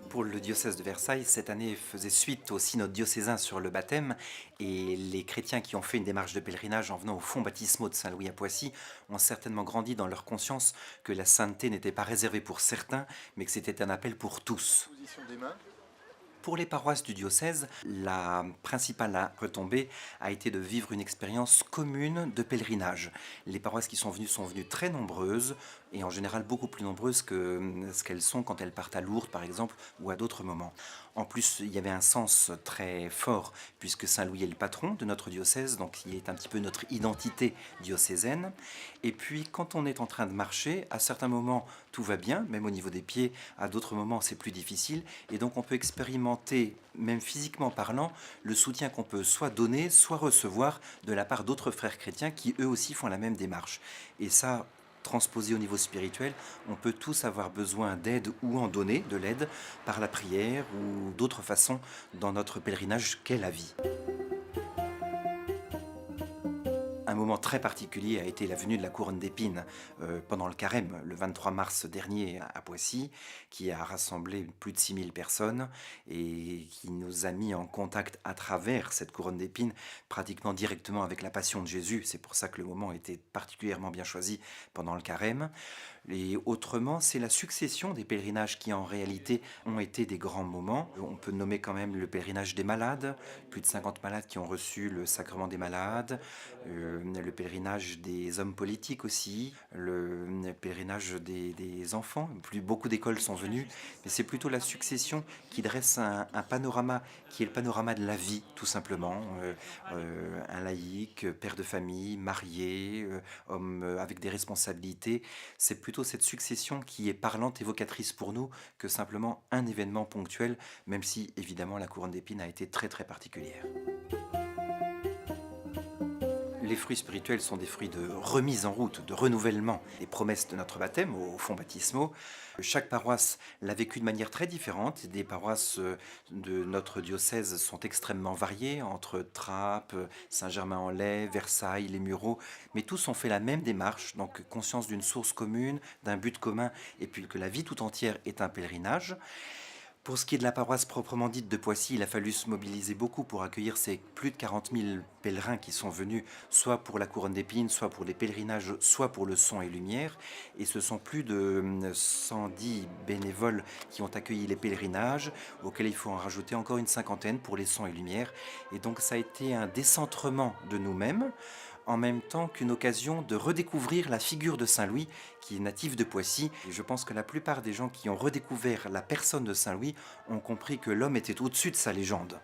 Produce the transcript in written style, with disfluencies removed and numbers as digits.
Pour le diocèse de Versailles, cette année faisait suite au synode diocésain sur le baptême et les chrétiens qui ont fait une démarche de pèlerinage en venant aux fonts baptismaux de Saint-Louis à Poissy ont certainement grandi dans leur conscience que la sainteté n'était pas réservée pour certains, mais que c'était un appel pour tous. Position des mains. Pour les paroisses du diocèse, la principale retombée a été de vivre une expérience commune de pèlerinage. Les paroisses qui sont venues très nombreuses et en général beaucoup plus nombreuses que ce qu'elles sont quand elles partent à Lourdes par exemple ou à d'autres moments. En plus, il y avait un sens très fort puisque Saint-Louis est le patron de notre diocèse, donc il est un petit peu notre identité diocésaine. Et puis quand on est en train de marcher, à certains moments tout va bien, même au niveau des pieds, à d'autres moments c'est plus difficile et donc on peut expérimenter, même physiquement parlant, le soutien qu'on peut soit donner, soit recevoir de la part d'autres frères chrétiens qui eux aussi font la même démarche. Et ça, transposé au niveau spirituel, on peut tous avoir besoin d'aide ou en donner de l'aide par la prière ou d'autres façons dans notre pèlerinage qu'est la vie. Un moment très particulier a été la venue de la couronne d'épines pendant le carême, le 23 mars dernier à Poissy, qui a rassemblé plus de 6000 personnes et qui nous a mis en contact à travers cette couronne d'épines, pratiquement directement avec la passion de Jésus. C'est pour ça que le moment était particulièrement bien choisi pendant le carême. Et autrement, c'est la succession des pèlerinages qui en réalité ont été des grands moments. On peut nommer quand même le pèlerinage des malades, plus de 50 malades qui ont reçu le sacrement des malades, le pèlerinage des hommes politiques aussi, le pèlerinage des enfants. Beaucoup d'écoles sont venues, mais c'est plutôt la succession qui dresse un panorama qui est le panorama de la vie, tout simplement. Un laïc, père de famille, marié, homme avec des responsabilités. C'est plutôt cette succession qui est parlante, évocatrice pour nous, que simplement un événement ponctuel, même si évidemment la couronne d'épines a été très très particulière. Les fruits spirituels sont des fruits de remise en route, de renouvellement des promesses de notre baptême aux fonts baptismaux. Chaque paroisse l'a vécu de manière très différente. Des paroisses de notre diocèse sont extrêmement variées, entre Trappes, Saint-Germain-en-Laye, Versailles, les Mureaux, mais tous ont fait la même démarche, donc conscience d'une source commune, d'un but commun, et puis que la vie tout entière est un pèlerinage. Pour ce qui est de la paroisse proprement dite de Poissy, il a fallu se mobiliser beaucoup pour accueillir ces plus de 40 000 pèlerins qui sont venus, soit pour la couronne d'épines, soit pour les pèlerinages, soit pour le son et lumière. Et ce sont plus de 110 bénévoles qui ont accueilli les pèlerinages, auxquels il faut en rajouter encore une cinquantaine pour les sons et lumières. Et donc ça a été un décentrement de nous-mêmes, en même temps qu'une occasion de redécouvrir la figure de Saint-Louis, qui est natif de Poissy. Et je pense que la plupart des gens qui ont redécouvert la personne de Saint-Louis ont compris que l'homme était au-dessus de sa légende.